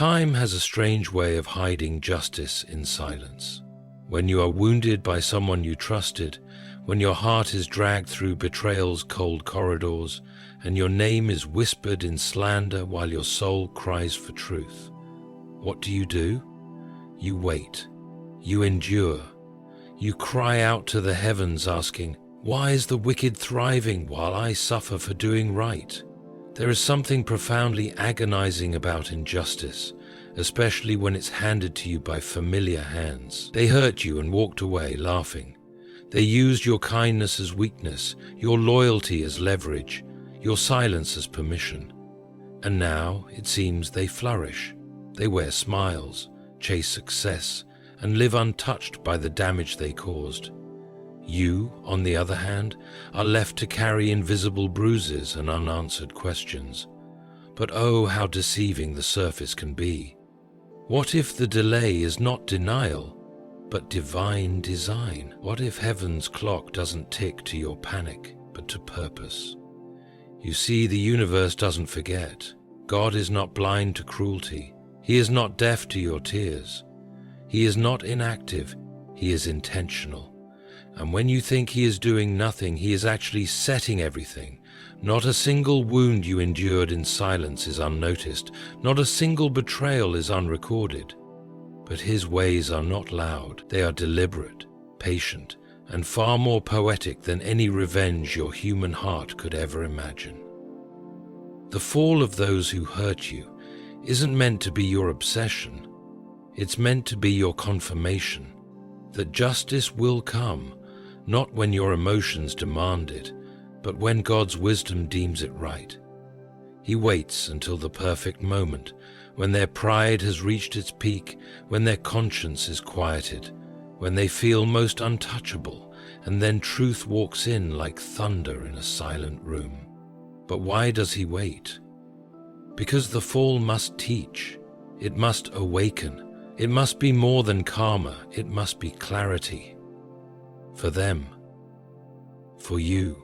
Time has a strange way of hiding justice in silence. When you are wounded by someone you trusted, when your heart is dragged through betrayal's cold corridors, and your name is whispered in slander while your soul cries for truth, what do? You wait. You endure. You cry out to the heavens asking, "Why is the wicked thriving while I suffer for doing right?" There is something profoundly agonizing about injustice, especially when it's handed to you by familiar hands. They hurt you and walked away laughing. They used your kindness as weakness, your loyalty as leverage, your silence as permission. And now, it seems, they flourish. They wear smiles, chase success, and live untouched by the damage they caused. You, on the other hand, are left to carry invisible bruises and unanswered questions. But oh, how deceiving the surface can be. What if the delay is not denial, but divine design? What if heaven's clock doesn't tick to your panic, but to purpose? You see, the universe doesn't forget. God is not blind to cruelty. He is not deaf to your tears. He is not inactive. He is intentional. And when you think he is doing nothing, he is actually setting everything. Not a single wound you endured in silence is unnoticed. Not a single betrayal is unrecorded. But his ways are not loud. They are deliberate, patient, and far more poetic than any revenge your human heart could ever imagine. The fall of those who hurt you isn't meant to be your obsession. It's meant to be your confirmation that justice will come, not when your emotions demand it, but when God's wisdom deems it right. He waits until the perfect moment, when their pride has reached its peak, when their conscience is quieted, when they feel most untouchable, and then truth walks in like thunder in a silent room. But why does he wait? Because the fall must teach. It must awaken. It must be more than karma. It must be clarity. For them. For you.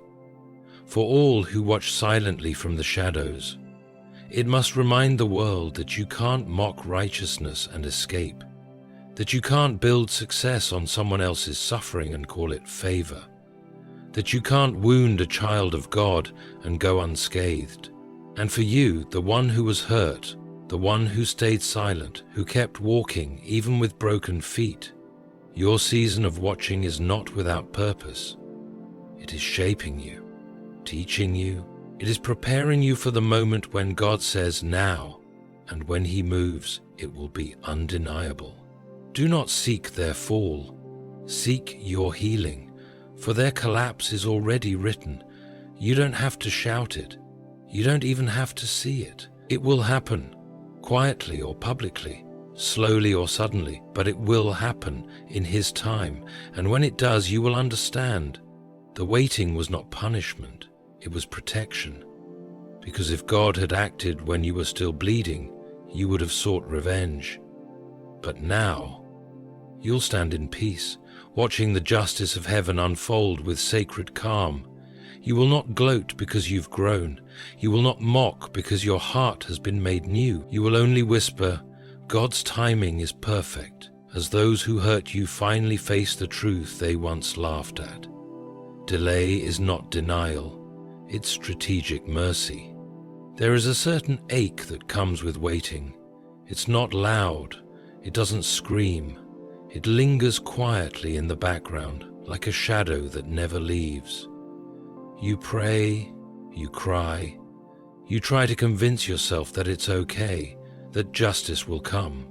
For all who watch silently from the shadows. It must remind the world that you can't mock righteousness and escape. That you can't build success on someone else's suffering and call it favor. That you can't wound a child of God and go unscathed. And for you, the one who was hurt, the one who stayed silent, who kept walking even with broken feet, your season of watching is not without purpose. It is shaping you, teaching you. It is preparing you for the moment when God says now, and when he moves, it will be undeniable. Do not seek their fall. Seek your healing, for their collapse is already written. You don't have to shout it. You don't even have to see it. It will happen, quietly or publicly, slowly or suddenly, but it will happen in his time. And when it does, you will understand. The waiting was not punishment, it was protection. Because if God had acted when you were still bleeding, you would have sought revenge. But now, you'll stand in peace, watching the justice of heaven unfold with sacred calm. You will not gloat because you've grown. You will not mock because your heart has been made new. You will only whisper, God's timing is perfect, as those who hurt you finally face the truth they once laughed at. Delay is not denial, it's strategic mercy. There is a certain ache that comes with waiting. It's not loud, it doesn't scream. It lingers quietly in the background, like a shadow that never leaves. You pray, you cry, you try to convince yourself that it's okay, that justice will come,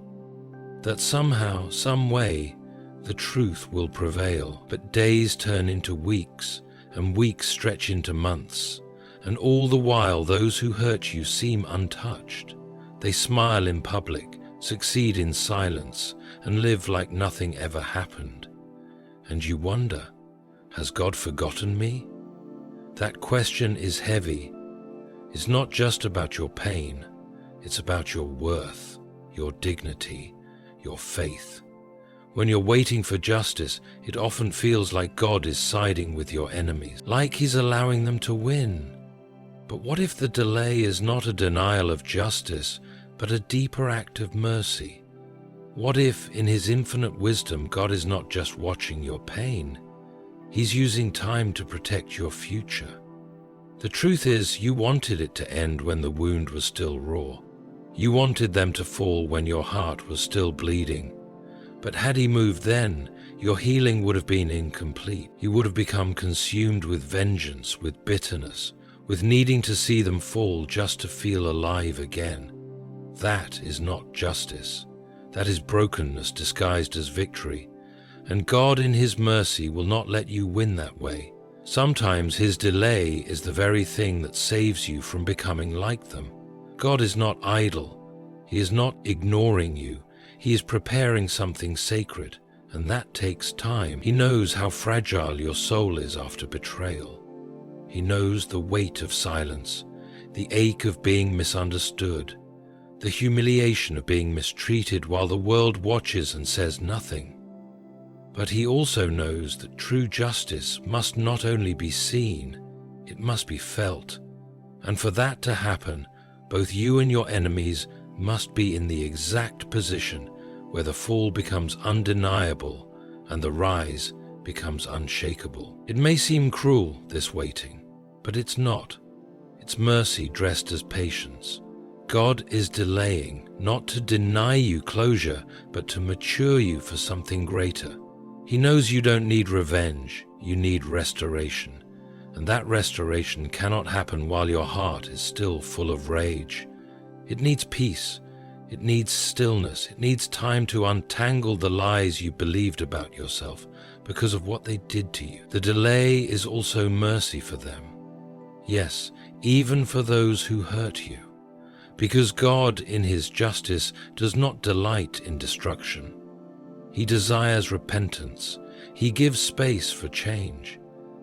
that somehow, some way, the truth will prevail. But days turn into weeks, and weeks stretch into months, and all the while those who hurt you seem untouched. They smile in public, succeed in silence, and live like nothing ever happened. And you wonder, has God forgotten me? That question is heavy. It's not just about your pain, it's about your worth, your dignity, your faith. When you're waiting for justice, it often feels like God is siding with your enemies, like he's allowing them to win. But what if the delay is not a denial of justice, but a deeper act of mercy? What if, in His infinite wisdom, God is not just watching your pain? He's using time to protect your future. The truth is, you wanted it to end when the wound was still raw. You wanted them to fall when your heart was still bleeding. But had He moved then, your healing would have been incomplete. You would have become consumed with vengeance, with bitterness, with needing to see them fall just to feel alive again. That is not justice. That is brokenness disguised as victory. And God in His mercy will not let you win that way. Sometimes His delay is the very thing that saves you from becoming like them. God is not idle. He is not ignoring you. He is preparing something sacred, and that takes time. He knows how fragile your soul is after betrayal. He knows the weight of silence, the ache of being misunderstood, the humiliation of being mistreated while the world watches and says nothing. But He also knows that true justice must not only be seen, it must be felt. And for that to happen, both you and your enemies must be in the exact position where the fall becomes undeniable and the rise becomes unshakable. It may seem cruel, this waiting, but it's not. It's mercy dressed as patience. God is delaying, not to deny you closure, but to mature you for something greater. He knows you don't need revenge, you need restoration. And that restoration cannot happen while your heart is still full of rage. It needs peace. It needs stillness. It needs time to untangle the lies you believed about yourself because of what they did to you. The delay is also mercy for them. Yes, even for those who hurt you. Because God, in His justice, does not delight in destruction. He desires repentance. He gives space for change.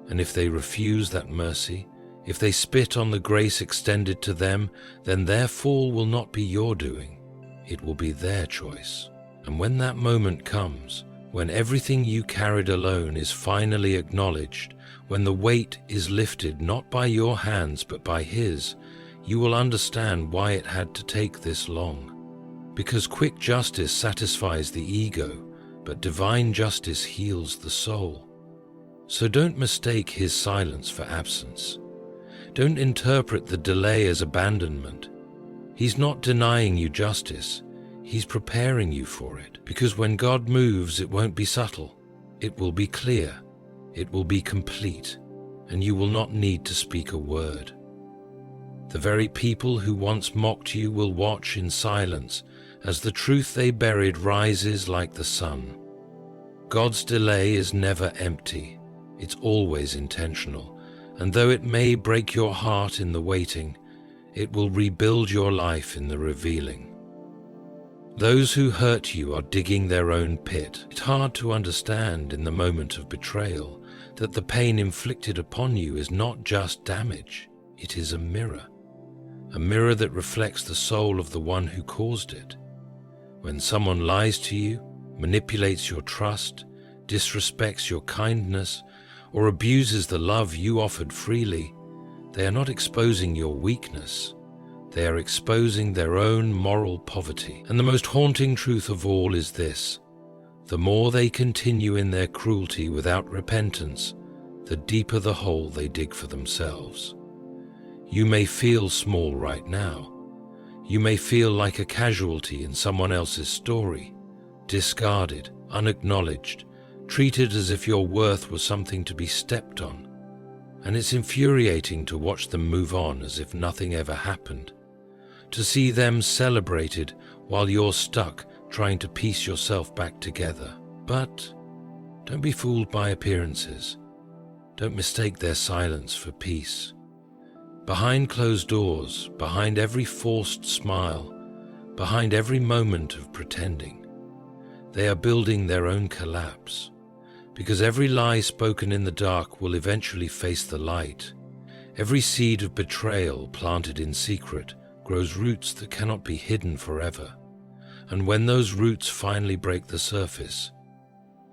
And if they refuse that mercy, if they spit on the grace extended to them, then their fall will not be your doing. It will be their choice. And when that moment comes, when everything you carried alone is finally acknowledged, when the weight is lifted not by your hands but by His, you will understand why it had to take this long. Because quick justice satisfies the ego, but divine justice heals the soul. So don't mistake His silence for absence. Don't interpret the delay as abandonment. He's not denying you justice. He's preparing you for it. Because when God moves, it won't be subtle. It will be clear. It will be complete. And you will not need to speak a word. The very people who once mocked you will watch in silence as the truth they buried rises like the sun. God's delay is never empty. It's always intentional. And though it may break your heart in the waiting, it will rebuild your life in the revealing. Those who hurt you are digging their own pit. It's hard to understand in the moment of betrayal that the pain inflicted upon you is not just damage, it is a mirror that reflects the soul of the one who caused it. When someone lies to you, manipulates your trust, disrespects your kindness, or abuses the love you offered freely, they are not exposing your weakness. They are exposing their own moral poverty. And the most haunting truth of all is this: the more they continue in their cruelty without repentance, the deeper the hole they dig for themselves. You may feel small right now. You may feel like a casualty in someone else's story, discarded, unacknowledged, treated as if your worth was something to be stepped on. And it's infuriating to watch them move on as if nothing ever happened, to see them celebrated while you're stuck trying to piece yourself back together. But don't be fooled by appearances. Don't mistake their silence for peace. Behind closed doors, behind every forced smile, behind every moment of pretending, they are building their own collapse. Because every lie spoken in the dark will eventually face the light. Every seed of betrayal planted in secret grows roots that cannot be hidden forever. And when those roots finally break the surface,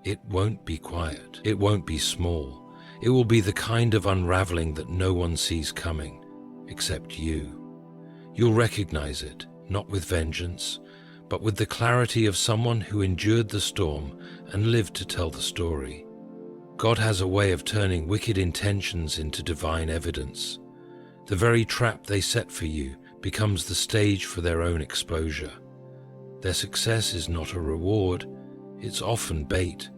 it won't be quiet. It won't be small. It will be the kind of unraveling that no one sees coming, except you. You'll recognize it. not with vengeance, but with the clarity of someone who endured the storm and lived to tell the story. God has a way of turning wicked intentions into divine evidence. The very trap they set for you becomes the stage for their own exposure. Their success is not a reward, it's often bait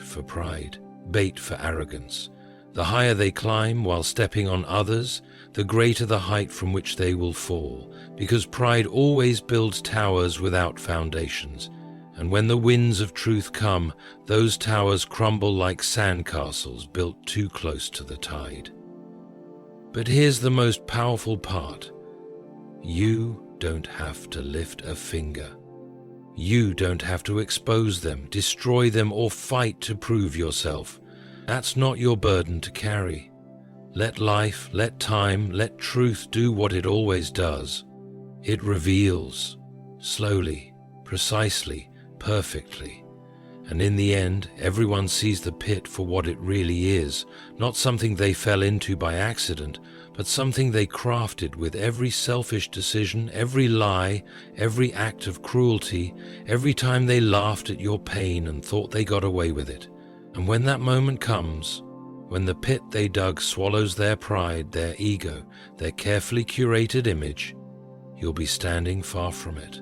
for pride, bait for arrogance. The higher they climb while stepping on others, the greater the height from which they will fall, because pride always builds towers without foundations, and when the winds of truth come, those towers crumble like sandcastles built too close to the tide. But here's the most powerful part. You don't have to lift a finger. You don't have to expose them, destroy them, or fight to prove yourself. That's not your burden to carry. Let life, let time, let truth do what it always does. It reveals, slowly, precisely, perfectly. And in the end, everyone sees the pit for what it really is, not something they fell into by accident, but something they crafted with every selfish decision, every lie, every act of cruelty, every time they laughed at your pain and thought they got away with it. And when that moment comes, when the pit they dug swallows their pride, their ego, their carefully curated image, you'll be standing far from it.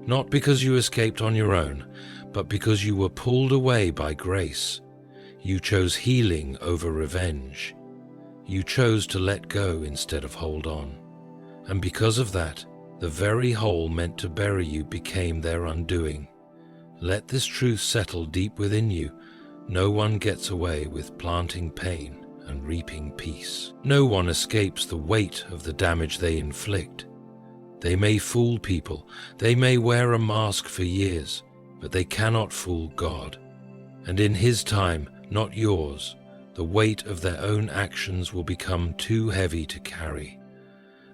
Not because you escaped on your own, but because you were pulled away by grace. You chose healing over revenge. You chose to let go instead of hold on. And because of that, the very hole meant to bury you became their undoing. Let this truth settle deep within you. No one gets away with planting pain and reaping peace. No one escapes the weight of the damage they inflict. They may fool people, they may wear a mask for years, but they cannot fool God. And in His time, not yours, the weight of their own actions will become too heavy to carry.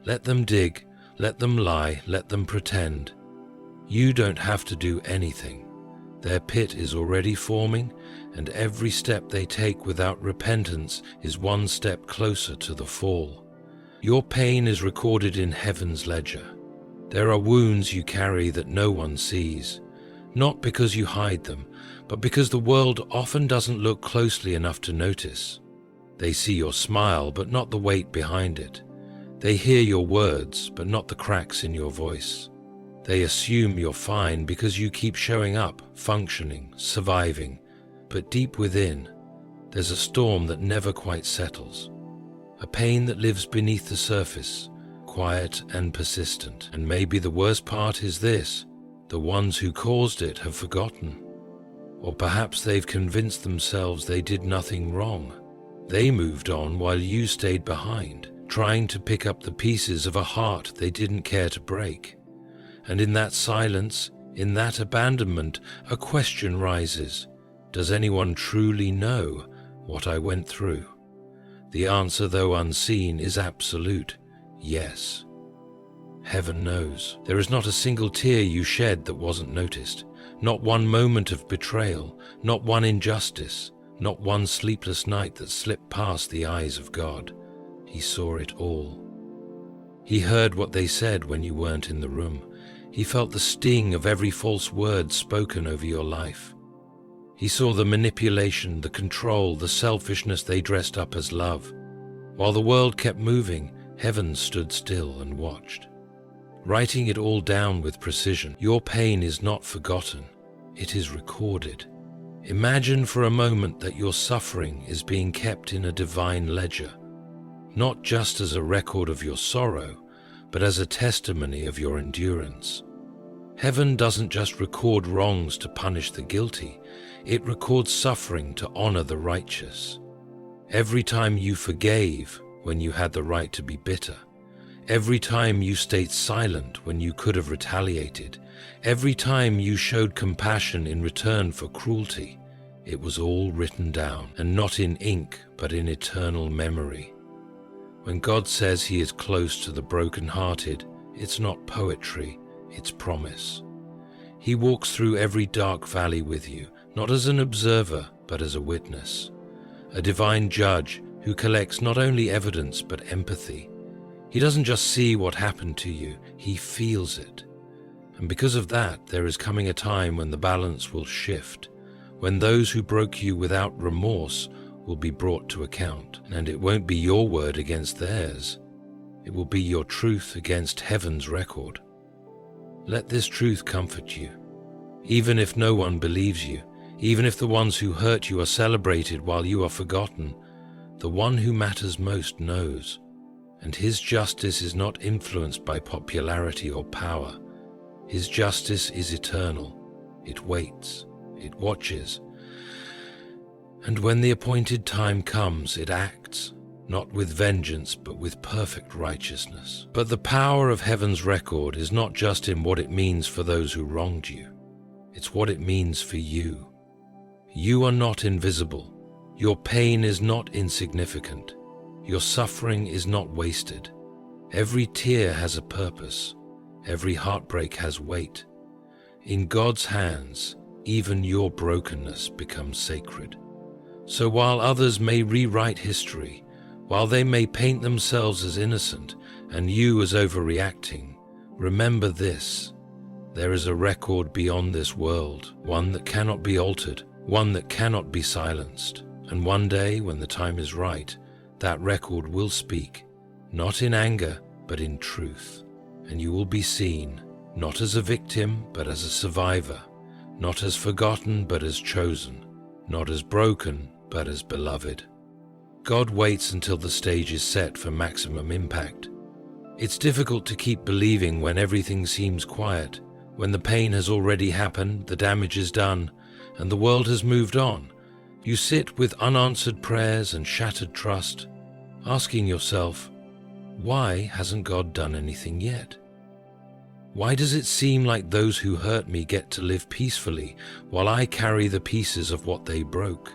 Let them dig, let them lie, let them pretend. You don't have to do anything. Their pit is already forming, and every step they take without repentance is one step closer to the fall. Your pain is recorded in heaven's ledger. There are wounds you carry that no one sees, not because you hide them, but because the world often doesn't look closely enough to notice. They see your smile, but not the weight behind it. They hear your words, but not the cracks in your voice. They assume you're fine because you keep showing up, functioning, surviving. But deep within, there's a storm that never quite settles. A pain that lives beneath the surface, quiet and persistent. And maybe the worst part is this: the ones who caused it have forgotten. Or perhaps they've convinced themselves they did nothing wrong. They moved on while you stayed behind, trying to pick up the pieces of a heart they didn't care to break. And in that silence, in that abandonment, a question rises. Does anyone truly know what I went through? The answer, though unseen, is absolute: yes. Heaven knows. There is not a single tear you shed that wasn't noticed, not one moment of betrayal, not one injustice, not one sleepless night that slipped past the eyes of God. He saw it all. He heard what they said when you weren't in the room. He felt the sting of every false word spoken over your life. He saw the manipulation, the control, the selfishness they dressed up as love. While the world kept moving, heaven stood still and watched. Writing it all down with precision, your pain is not forgotten, it is recorded. Imagine for a moment that your suffering is being kept in a divine ledger, not just as a record of your sorrow, but as a testimony of your endurance. Heaven doesn't just record wrongs to punish the guilty, it records suffering to honor the righteous. Every time you forgave when you had the right to be bitter, every time you stayed silent when you could have retaliated, every time you showed compassion in return for cruelty, it was all written down, and not in ink, but in eternal memory. When God says He is close to the broken-hearted, it's not poetry, it's promise. He walks through every dark valley with you, not as an observer, but as a witness. A divine judge who collects not only evidence, but empathy. He doesn't just see what happened to you, he feels it. And because of that, there is coming a time when the balance will shift, when those who broke you without remorse will be brought to account, and it won't be your word against theirs. It will be your truth against heaven's record. Let this truth comfort you. Even if no one believes you, even if the ones who hurt you are celebrated while you are forgotten, the one who matters most knows, and his justice is not influenced by popularity or power. His justice is eternal. It waits, it watches, and when the appointed time comes, it acts, not with vengeance, but with perfect righteousness. But the power of heaven's record is not just in what it means for those who wronged you. It's what it means for you. You are not invisible. Your pain is not insignificant. Your suffering is not wasted. Every tear has a purpose. Every heartbreak has weight. In God's hands, even your brokenness becomes sacred. So while others may rewrite history, while they may paint themselves as innocent and you as overreacting, remember this: there is a record beyond this world, one that cannot be altered, one that cannot be silenced. And one day, when the time is right, that record will speak, not in anger, but in truth. And you will be seen, not as a victim, but as a survivor, not as forgotten, but as chosen, not as broken, but as beloved. God waits until the stage is set for maximum impact. It's difficult to keep believing when everything seems quiet, when the pain has already happened, the damage is done, and the world has moved on. You sit with unanswered prayers and shattered trust, asking yourself, why hasn't God done anything yet? Why does it seem like those who hurt me get to live peacefully while I carry the pieces of what they broke?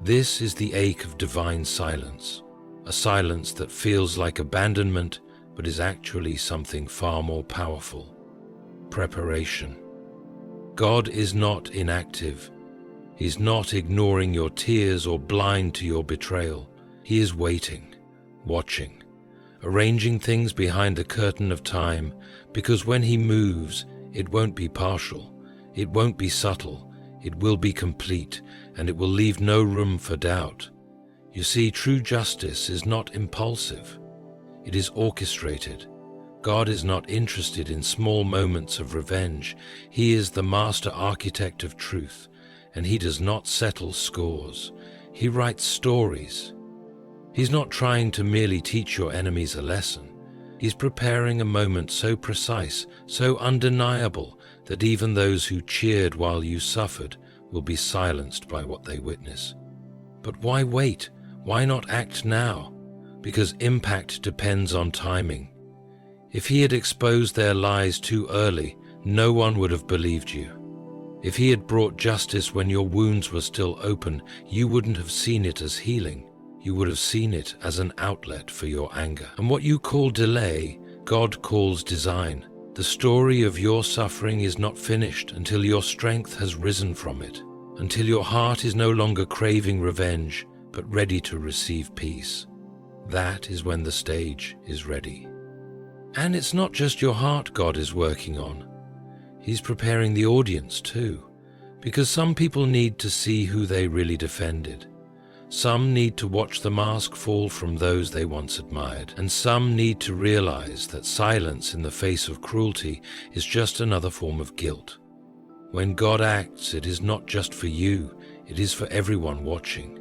This is the ache of divine silence, a silence that feels like abandonment but is actually something far more powerful: preparation. God is not inactive. He's not ignoring your tears or blind to your betrayal. He is waiting, watching, arranging things behind the curtain of time, because when he moves, it won't be partial, it won't be subtle, it will be complete, and it will leave no room for doubt. You see, true justice is not impulsive. It is orchestrated. God is not interested in small moments of revenge. He is the master architect of truth, and he does not settle scores. He writes stories. He's not trying to merely teach your enemies a lesson. He's preparing a moment so precise, so undeniable, that even those who cheered while you suffered will be silenced by what they witness. But why wait? Why not act now? Because impact depends on timing. If he had exposed their lies too early, no one would have believed you. If he had brought justice when your wounds were still open, you wouldn't have seen it as healing. You would have seen it as an outlet for your anger. And what you call delay, God calls design. The story of your suffering is not finished until your strength has risen from it, until your heart is no longer craving revenge, but ready to receive peace. That is when the stage is ready. And it's not just your heart God is working on. He's preparing the audience too, because some people need to see who they really defended. Some need to watch the mask fall from those they once admired, and some need to realize that silence in the face of cruelty is just another form of guilt. When God acts, it is not just for you, it is for everyone watching.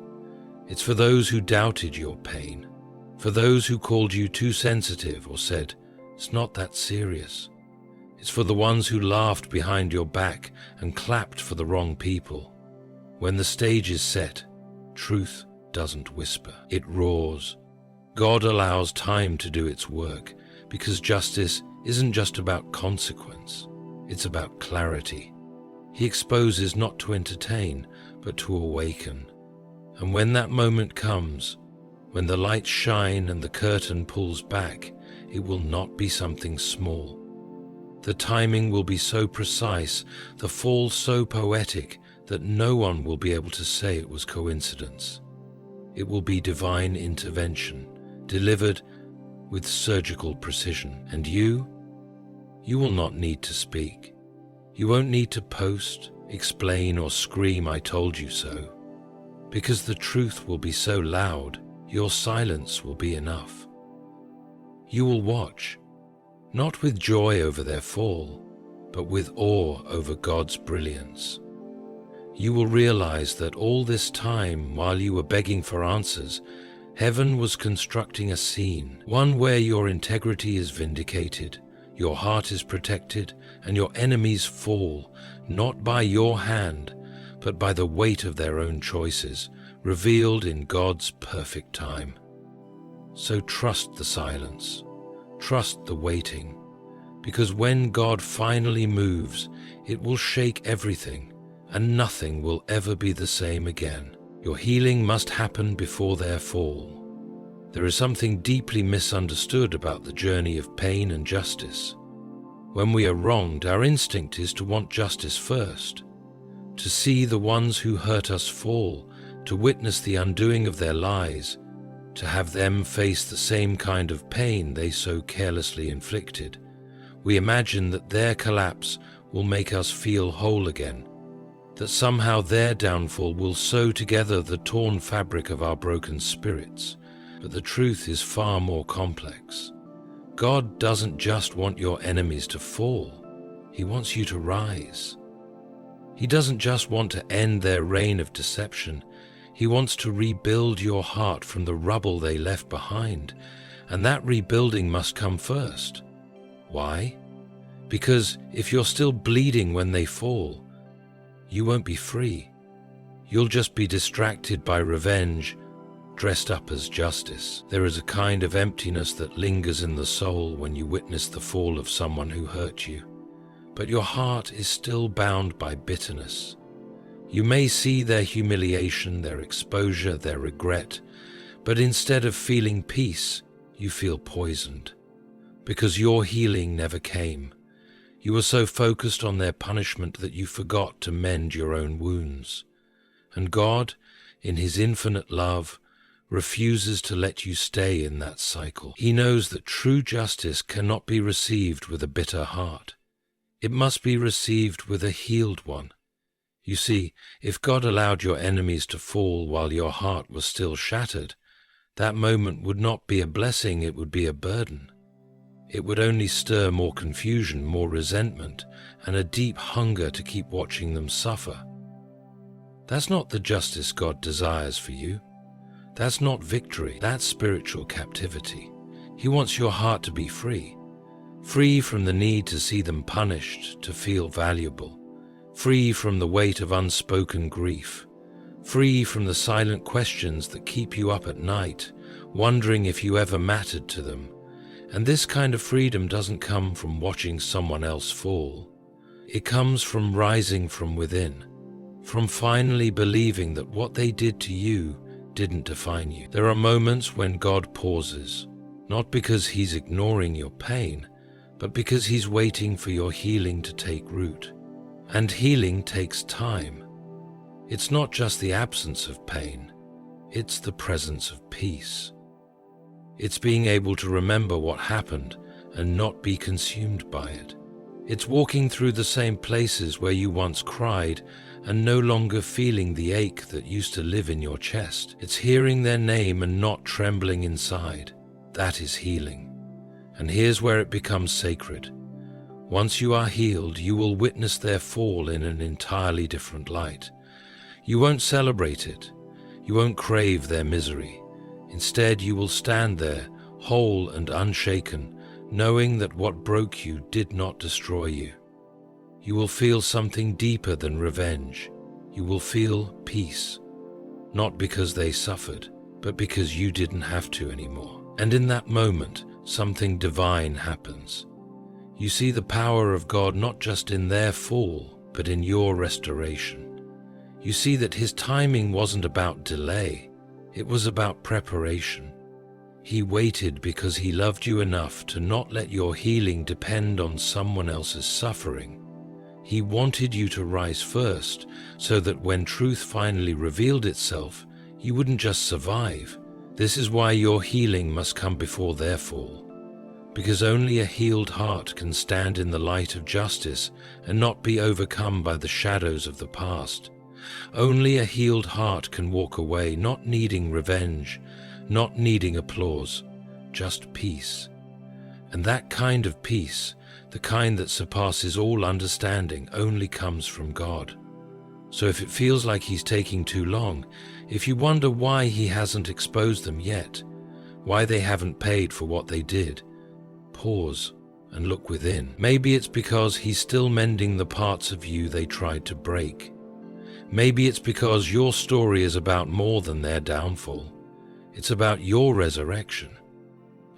It's for those who doubted your pain, for those who called you too sensitive or said, "It's not that serious." It's for the ones who laughed behind your back and clapped for the wrong people. When the stage is set, truth doesn't whisper, it roars. God allows time to do its work, because justice isn't just about consequence, it's about clarity. He exposes not to entertain, but to awaken. And when that moment comes, when the lights shine and the curtain pulls back, it will not be something small. The timing will be so precise, the fall so poetic, that no one will be able to say it was coincidence. It will be divine intervention, delivered with surgical precision. And you will not need to speak. You won't need to post, explain, or scream, "I told you so," because the truth will be so loud, your silence will be enough. You will watch, not with joy over their fall, but with awe over God's brilliance. You will realize that all this time, while you were begging for answers, heaven was constructing a scene, one where your integrity is vindicated, your heart is protected, and your enemies fall, not by your hand, but by the weight of their own choices, revealed in God's perfect time. So trust the silence, trust the waiting, because when God finally moves, it will shake everything, and nothing will ever be the same again. Your healing must happen before their fall. There is something deeply misunderstood about the journey of pain and justice. When we are wronged, our instinct is to want justice first, to see the ones who hurt us fall, to witness the undoing of their lies, to have them face the same kind of pain they so carelessly inflicted. We imagine that their collapse will make us feel whole again, that somehow their downfall will sew together the torn fabric of our broken spirits. But the truth is far more complex. God doesn't just want your enemies to fall. He wants you to rise. He doesn't just want to end their reign of deception. He wants to rebuild your heart from the rubble they left behind. And that rebuilding must come first. Why? Because if you're still bleeding when they fall, you won't be free. You'll just be distracted by revenge, dressed up as justice. There is a kind of emptiness that lingers in the soul when you witness the fall of someone who hurt you. But your heart is still bound by bitterness. You may see their humiliation, their exposure, their regret, but instead of feeling peace, you feel poisoned. Because your healing never came. You were so focused on their punishment that you forgot to mend your own wounds. And God, in His infinite love, refuses to let you stay in that cycle. He knows that true justice cannot be received with a bitter heart. It must be received with a healed one. You see, if God allowed your enemies to fall while your heart was still shattered, that moment would not be a blessing, it would be a burden. It would only stir more confusion, more resentment, and a deep hunger to keep watching them suffer. That's not the justice God desires for you. That's not victory, that's spiritual captivity. He wants your heart to be free. Free from the need to see them punished, to feel valuable. Free from the weight of unspoken grief. Free from the silent questions that keep you up at night, wondering if you ever mattered to them. And this kind of freedom doesn't come from watching someone else fall. It comes from rising from within, from finally believing that what they did to you didn't define you. There are moments when God pauses, not because He's ignoring your pain, but because He's waiting for your healing to take root. And healing takes time. It's not just the absence of pain, it's the presence of peace. It's being able to remember what happened and not be consumed by it. It's walking through the same places where you once cried and no longer feeling the ache that used to live in your chest. It's hearing their name and not trembling inside. That is healing. And here's where it becomes sacred. Once you are healed, you will witness their fall in an entirely different light. You won't celebrate it. You won't crave their misery. Instead, you will stand there, whole and unshaken, knowing that what broke you did not destroy you. You will feel something deeper than revenge. You will feel peace, not because they suffered, but because you didn't have to anymore. And in that moment, something divine happens. You see the power of God not just in their fall, but in your restoration. You see that His timing wasn't about delay, it was about preparation. He waited because He loved you enough to not let your healing depend on someone else's suffering. He wanted you to rise first, so that when truth finally revealed itself, you wouldn't just survive, This is why your healing must come before their fall, because only a healed heart can stand in the light of justice and not be overcome by the shadows of the past. Only a healed heart can walk away, not needing revenge, not needing applause, just peace. And that kind of peace, the kind that surpasses all understanding, only comes from God. So if it feels like He's taking too long, if you wonder why He hasn't exposed them yet, why they haven't paid for what they did, pause and look within. Maybe it's because He's still mending the parts of you they tried to break. Maybe it's because your story is about more than their downfall. It's about your resurrection.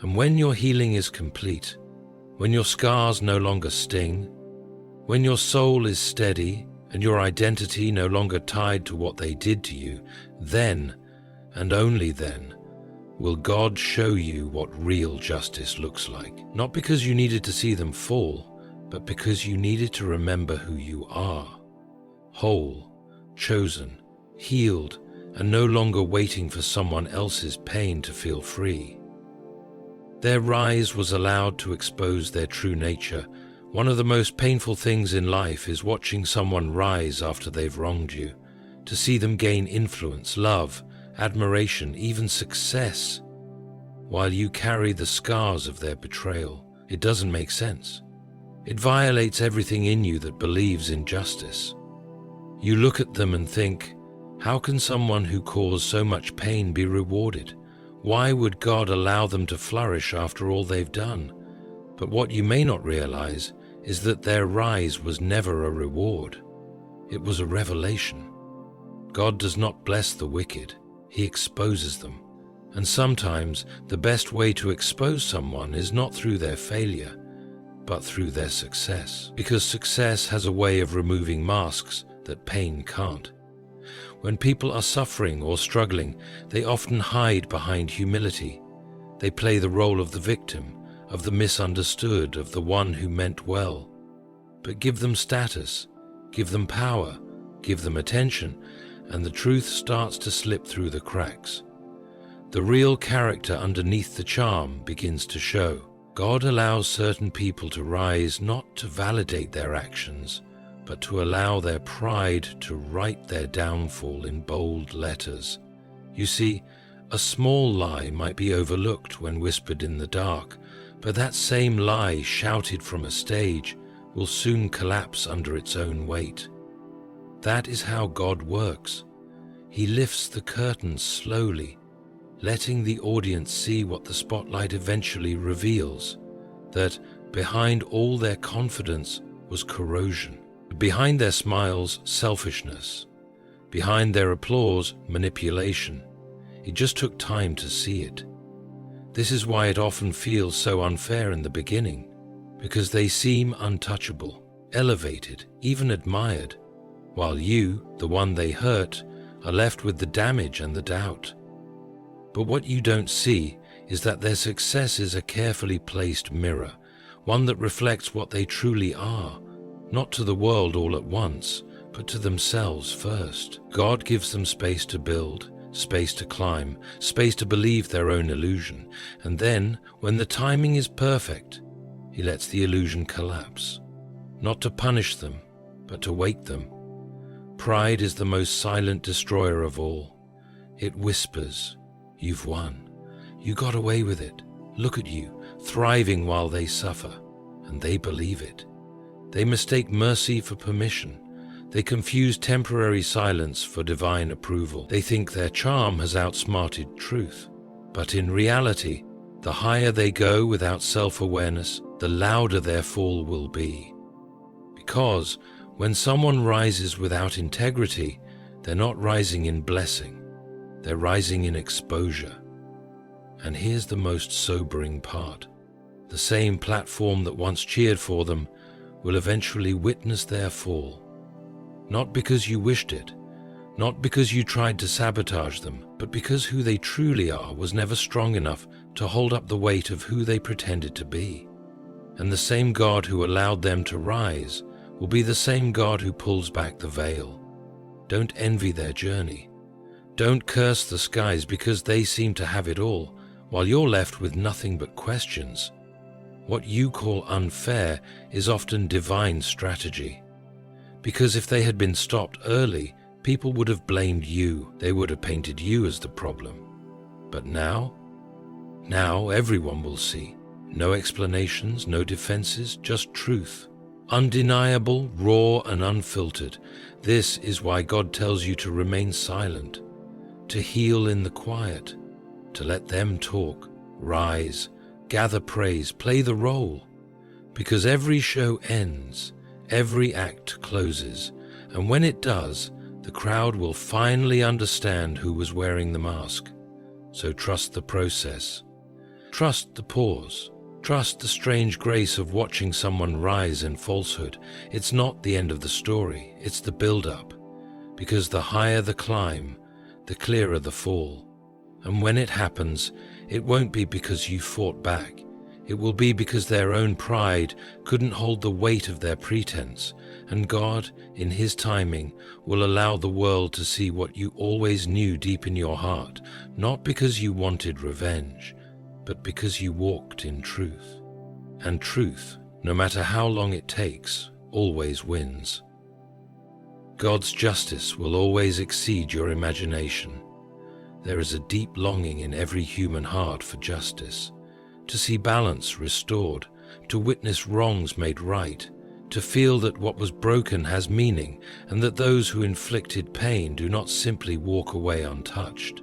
And when your healing is complete, when your scars no longer sting, when your soul is steady and your identity no longer tied to what they did to you, then, and only then, will God show you what real justice looks like. Not because you needed to see them fall, but because you needed to remember who you are. Whole, chosen, healed, and no longer waiting for someone else's pain to feel free. Their rise was allowed to expose their true nature. One of the most painful things in life is watching someone rise after they've wronged you, to see them gain influence, love, admiration, even success, while you carry the scars of their betrayal. It doesn't make sense. It violates everything in you that believes in justice. You look at them and think, how can someone who caused so much pain be rewarded? Why would God allow them to flourish after all they've done? But what you may not realize is that their rise was never a reward. It was a revelation. God does not bless the wicked. He exposes them. And sometimes the best way to expose someone is not through their failure, but through their success. Because success has a way of removing masks that pain can't. When people are suffering or struggling, they often hide behind humility. They play the role of the victim, of the misunderstood, of the one who meant well. But give them status, give them power, give them attention, and the truth starts to slip through the cracks. The real character underneath the charm begins to show. God allows certain people to rise not to validate their actions, but to allow their pride to write their downfall in bold letters. You see, a small lie might be overlooked when whispered in the dark, but that same lie shouted from a stage will soon collapse under its own weight. That is how God works. He lifts the curtains slowly, letting the audience see what the spotlight eventually reveals, that behind all their confidence was corrosion. Behind their smiles, selfishness. Behind their applause, manipulation. It just took time to see it. This is why it often feels so unfair in the beginning, because they seem untouchable, elevated, even admired, while you, the one they hurt, are left with the damage and the doubt. But what you don't see is that their success is a carefully placed mirror, one that reflects what they truly are, not to the world all at once, but to themselves first. God gives them space to build, space to climb, space to believe their own illusion, and then, when the timing is perfect, He lets the illusion collapse, not to punish them, but to wake them. Pride is the most silent destroyer of all. It whispers, "You've won. You got away with it. Look at you, thriving while they suffer," and they believe it. They mistake mercy for permission. They confuse temporary silence for divine approval. They think their charm has outsmarted truth. But in reality, the higher they go without self-awareness, the louder their fall will be. Because when someone rises without integrity, they're not rising in blessing. They're rising in exposure. And here's the most sobering part. The same platform that once cheered for them will eventually witness their fall. Not because you wished it, not because you tried to sabotage them, but because who they truly are was never strong enough to hold up the weight of who they pretended to be. And the same God who allowed them to rise will be the same God who pulls back the veil. Don't envy their journey. Don't curse the skies because they seem to have it all, while you're left with nothing but questions. What you call unfair is often divine strategy. Because if they had been stopped early, people would have blamed you. They would have painted you as the problem. But now everyone will see. No explanations, no defenses, just truth. Undeniable, raw, and unfiltered. This is why God tells you to remain silent, to heal in the quiet, to let them talk, rise, gather praise, play the role. Because every show ends, every act closes, and when it does, the crowd will finally understand who was wearing the mask. So trust the process. Trust the pause. Trust the strange grace of watching someone rise in falsehood. It's not the end of the story, it's the build-up. Because the higher the climb, the clearer the fall. And when it happens, it won't be because you fought back. It will be because their own pride couldn't hold the weight of their pretense, and God, in His timing, will allow the world to see what you always knew deep in your heart, not because you wanted revenge, but because you walked in truth. And truth, no matter how long it takes, always wins. God's justice will always exceed your imagination. There is a deep longing in every human heart for justice, to see balance restored, to witness wrongs made right, to feel that what was broken has meaning, and that those who inflicted pain do not simply walk away untouched.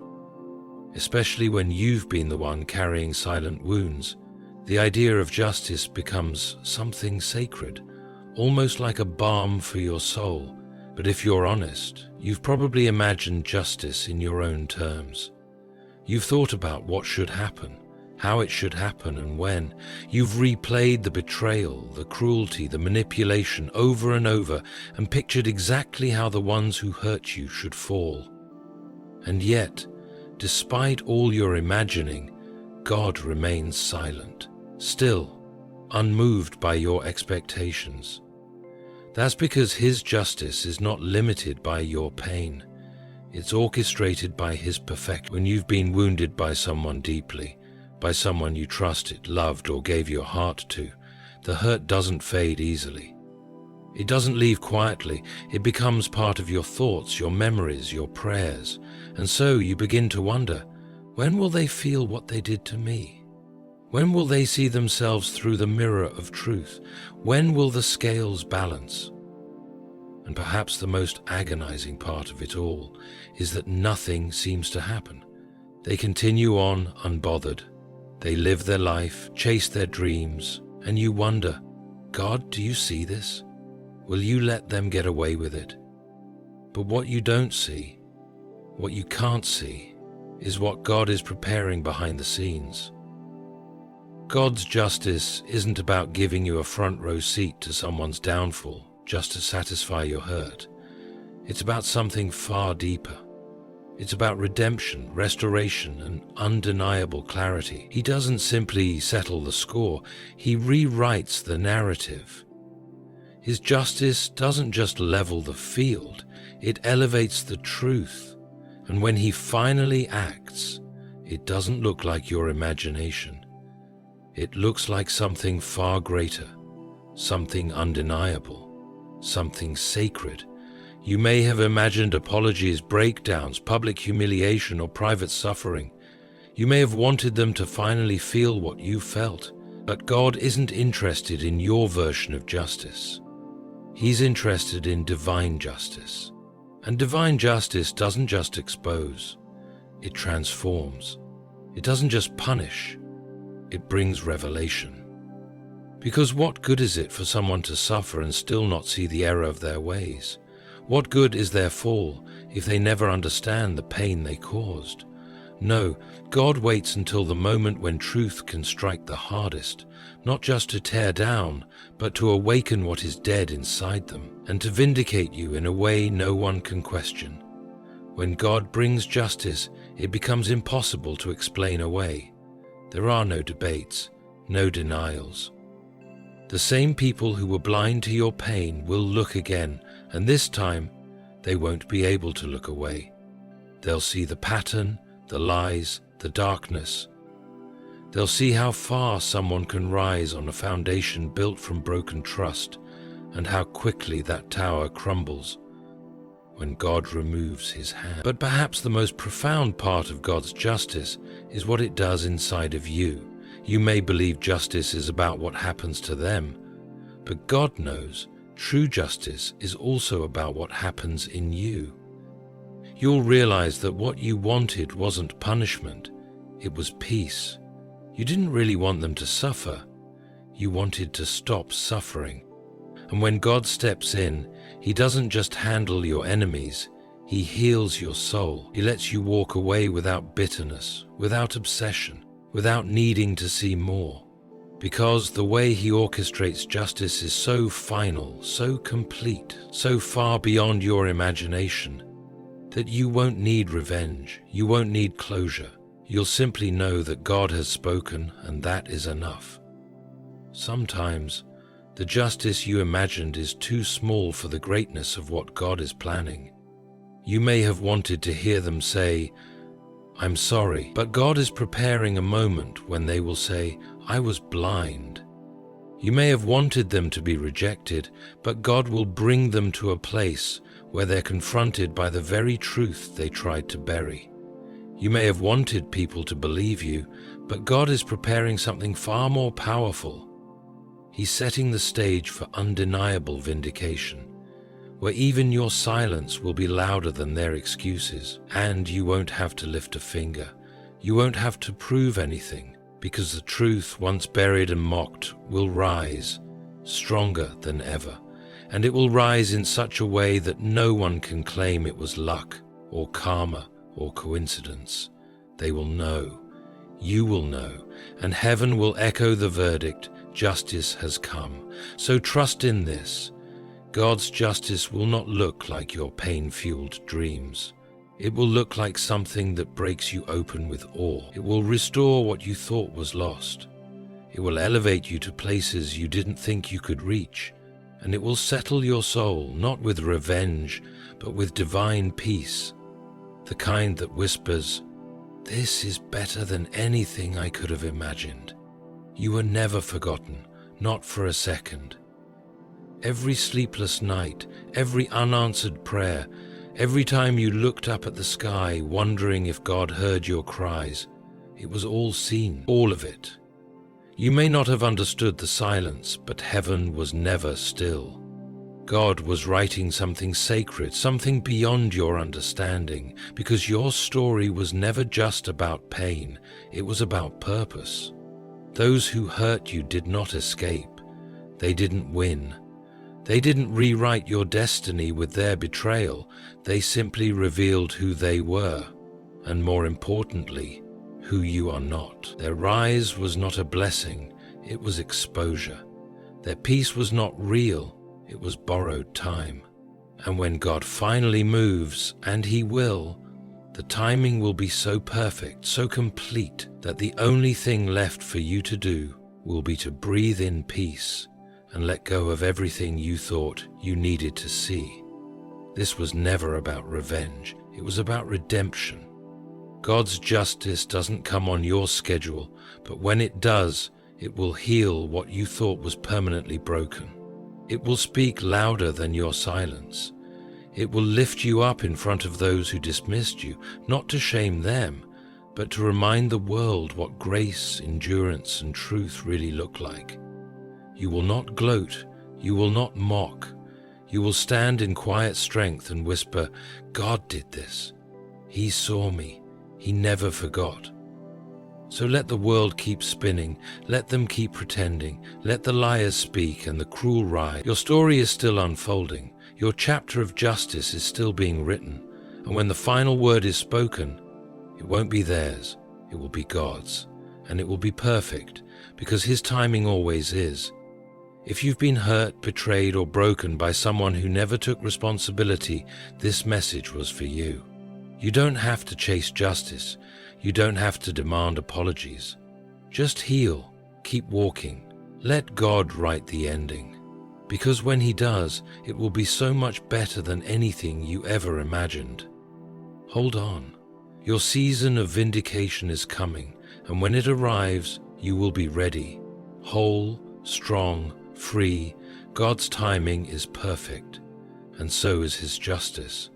Especially when you've been the one carrying silent wounds, the idea of justice becomes something sacred, almost like a balm for your soul. But if you're honest, you've probably imagined justice in your own terms. You've thought about what should happen, how it should happen and when. You've replayed the betrayal, the cruelty, the manipulation over and over, and pictured exactly how the ones who hurt you should fall. And yet, despite all your imagining, God remains silent, still, unmoved by your expectations. That's because His justice is not limited by your pain. It's orchestrated by His perfection. When you've been wounded by someone deeply, by someone you trusted, loved, or gave your heart to, the hurt doesn't fade easily. It doesn't leave quietly. It becomes part of your thoughts, your memories, your prayers. And so you begin to wonder, when will they feel what they did to me? When will they see themselves through the mirror of truth? When will the scales balance? And perhaps the most agonizing part of it all is that nothing seems to happen. They continue on unbothered. They live their life, chase their dreams, and you wonder, God, do you see this? Will you let them get away with it? But what you don't see, what you can't see, is what God is preparing behind the scenes. God's justice isn't about giving you a front row seat to someone's downfall just to satisfy your hurt. It's about something far deeper. It's about redemption, restoration, and undeniable clarity. He doesn't simply settle the score, He rewrites the narrative. His justice doesn't just level the field, it elevates the truth. And when He finally acts, it doesn't look like your imagination. It looks like something far greater, something undeniable, something sacred. You may have imagined apologies, breakdowns, public humiliation, or private suffering. You may have wanted them to finally feel what you felt, but God isn't interested in your version of justice. He's interested in divine justice. And divine justice doesn't just expose, it transforms. It doesn't just punish, it brings revelation. Because what good is it for someone to suffer and still not see the error of their ways? What good is their fall if they never understand the pain they caused? No, God waits until the moment when truth can strike the hardest, not just to tear down, but to awaken what is dead inside them, and to vindicate you in a way no one can question. When God brings justice, it becomes impossible to explain away. There are no debates, no denials. The same people who were blind to your pain will look again, and this time they won't be able to look away. They'll see the pattern, the lies, the darkness. They'll see how far someone can rise on a foundation built from broken trust, and how quickly that tower crumbles when God removes his hand. But perhaps the most profound part of God's justice is what it does inside of you. You may believe justice is about what happens to them, but God knows true justice is also about what happens in you. You'll realize that what you wanted wasn't punishment, it was peace. You didn't really want them to suffer. You wanted to stop suffering. And when God steps in, he doesn't just handle your enemies, he heals your soul. He lets you walk away without bitterness, without obsession, without needing to see more. Because the way he orchestrates justice is so final, so complete, so far beyond your imagination, that you won't need revenge, you won't need closure. You'll simply know that God has spoken, and that is enough. Sometimes, the justice you imagined is too small for the greatness of what God is planning. You may have wanted to hear them say, "I'm sorry," but God is preparing a moment when they will say, "I was blind." You may have wanted them to be rejected, but God will bring them to a place where they're confronted by the very truth they tried to bury. You may have wanted people to believe you, but God is preparing something far more powerful. He's setting the stage for undeniable vindication, where even your silence will be louder than their excuses, and you won't have to lift a finger. You won't have to prove anything, because the truth, once buried and mocked, will rise, stronger than ever, and it will rise in such a way that no one can claim it was luck, or karma, or coincidence. They will know, you will know, and heaven will echo the verdict, justice has come. So trust in this. God's justice will not look like your pain-fueled dreams. It will look like something that breaks you open with awe. It will restore what you thought was lost. It will elevate you to places you didn't think you could reach, and it will settle your soul, not with revenge, but with divine peace, the kind that whispers, "This is better than anything I could have imagined." You were never forgotten, not for a second. Every sleepless night, every unanswered prayer, every time you looked up at the sky wondering if God heard your cries, it was all seen, all of it. You may not have understood the silence, but heaven was never still. God was writing something sacred, something beyond your understanding, because your story was never just about pain, it was about purpose. Those who hurt you did not escape. They didn't win. They didn't rewrite your destiny with their betrayal. They simply revealed who they were, and more importantly, who you are not. Their rise was not a blessing, it was exposure. Their peace was not real, it was borrowed time. And when God finally moves, and he will, the timing will be so perfect, so complete, that the only thing left for you to do will be to breathe in peace and let go of everything you thought you needed to see. This was never about revenge, it was about redemption. God's justice doesn't come on your schedule, but when it does, it will heal what you thought was permanently broken. It will speak louder than your silence. It will lift you up in front of those who dismissed you, not to shame them, but to remind the world what grace, endurance, and truth really look like. You will not gloat, you will not mock. You will stand in quiet strength and whisper, "God did this. He saw me. He never forgot." So let the world keep spinning, let them keep pretending, let the liars speak and the cruel ride. Your story is still unfolding. Your chapter of justice is still being written, and when the final word is spoken, it won't be theirs, it will be God's, and it will be perfect, because his timing always is. If you've been hurt, betrayed, or broken by someone who never took responsibility, this message was for you. You don't have to chase justice, you don't have to demand apologies. Just heal, keep walking, let God write the ending. Because when he does, it will be so much better than anything you ever imagined. Hold on. Your season of vindication is coming, and when it arrives, you will be ready. Whole, strong, free. God's timing is perfect, and so is His justice.